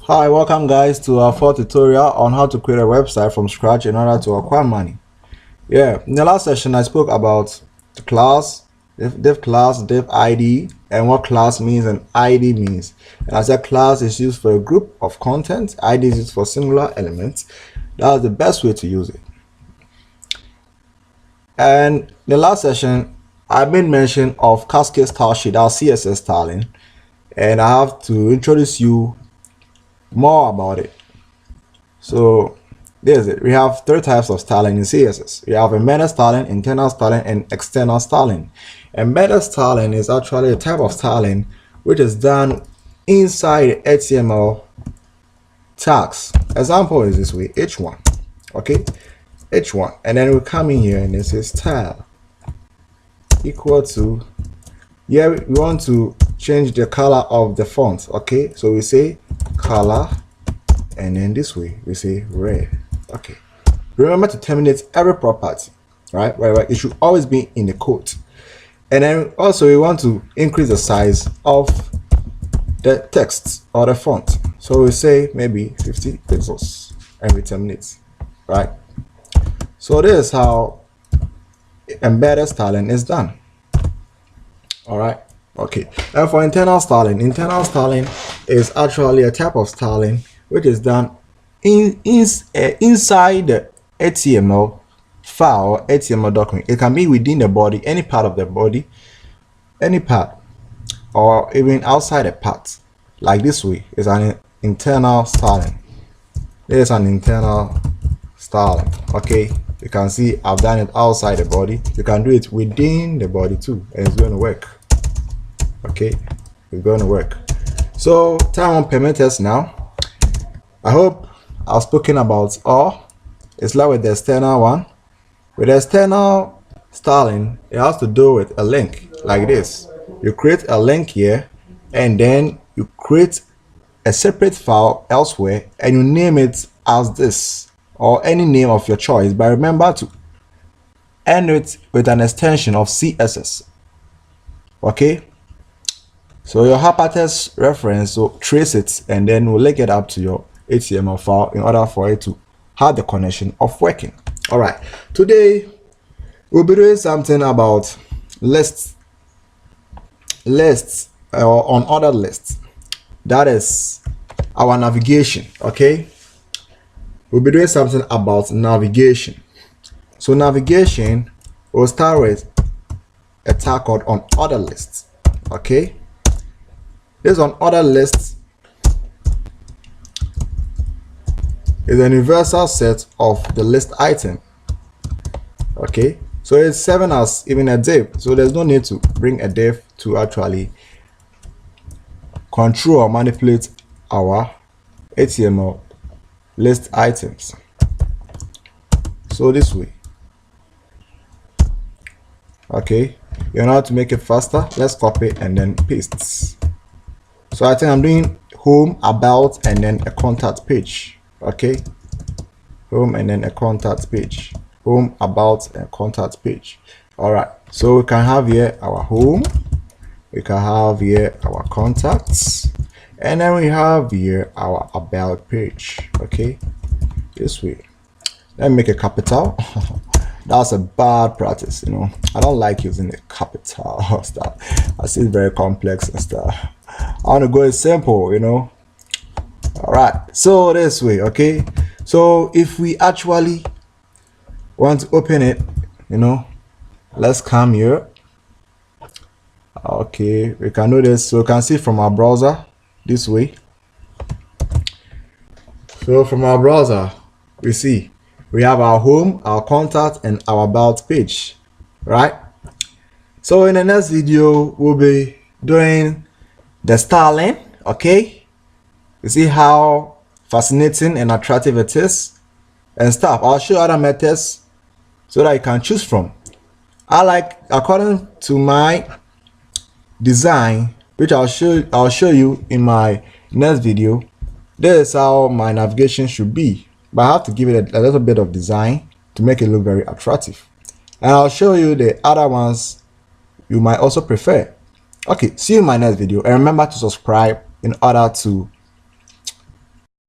Hi, welcome guys to our fourth tutorial on how to create a website from scratch in order to acquire money. In the last session I spoke about the class, div class, div ID, and what class means and ID means. And as a class is used for a group of content, ID is used for singular elements. That's the best way to use it. And in the last session I made mention of cascade style sheet, our CSS styling, and I have to introduce you more about it. So there's it. We have three types of styling in CSS. We have embedded styling, internal styling, and external styling. Embedded styling is actually a type of styling which is done inside HTML tags. Example is this way: h1, okay, h1, and then we come in here and it says style equal to, here we want to change the color of the font, okay, so we say color, and then this way we say red. Okay, remember to terminate every property, right? Wherever it should always be in the quote. And then also we want to increase the size of the text or the font, so we say maybe 50 pixels and we terminate, right? So this is how embedded styling is done. All right. Okay, and for internal styling is actually a type of styling which is done inside the HTML file, HTML document. It can be within the body, any part of the body, any part, or even outside a part. Like this way is an internal styling. There's an internal styling. Okay, you can see I've done it outside the body. You can do it within the body too, and it's going to work. Okay, it's going to work. So time on parameters now. I hope I've spoken about all. It's like with the external one. With the external styling, it has to do with a link like this. You create a link here, and then you create a separate file elsewhere, and you name it as this or any name of your choice. But remember to end it with an extension of CSS. Okay. So your hypertext reference, so trace it, and then we'll link it up to your HTML file in order for it to have the connection of working. All right, today we'll be doing something about lists or on other lists. That is our navigation. Okay, we'll be doing something about navigation. So navigation, we'll start with a tag called on other lists. Okay, this on other lists is a universal set of the list item. Okay, so it's serving as even a div, so there's no need to bring a div to actually control or manipulate our HTML list items. So this way. Okay, you know how to make it faster. Let's copy and then paste. So I think I'm doing home, about, and then a contact page. Okay, home and then a contact page, home, about, and contact page. All right, so we can have here our home, we can have here our contacts, and then we have here our about page. Okay, this way. Let me make a capital. That's a bad practice, you know. I don't like using the capital stuff. I see it's very complex and stuff. I want to go simple, you know. All right, so this way. Okay, so if we actually want to open it, you know, let's come here. Okay, we can do this. So we can see from our browser this way. So from our browser we see we have our home, our contact, and our about page, right? So in the next video we'll be doing the styling. Okay, you see how fascinating and attractive it is and stuff. I'll show you other methods so that you can choose from. I like, according to my design, which I'll show you in my next video. This is how my navigation should be, but I have to give it a little bit of design to make it look very attractive, and I'll show you the other ones you might also prefer. Okay, see you in my next video, and remember to subscribe in order to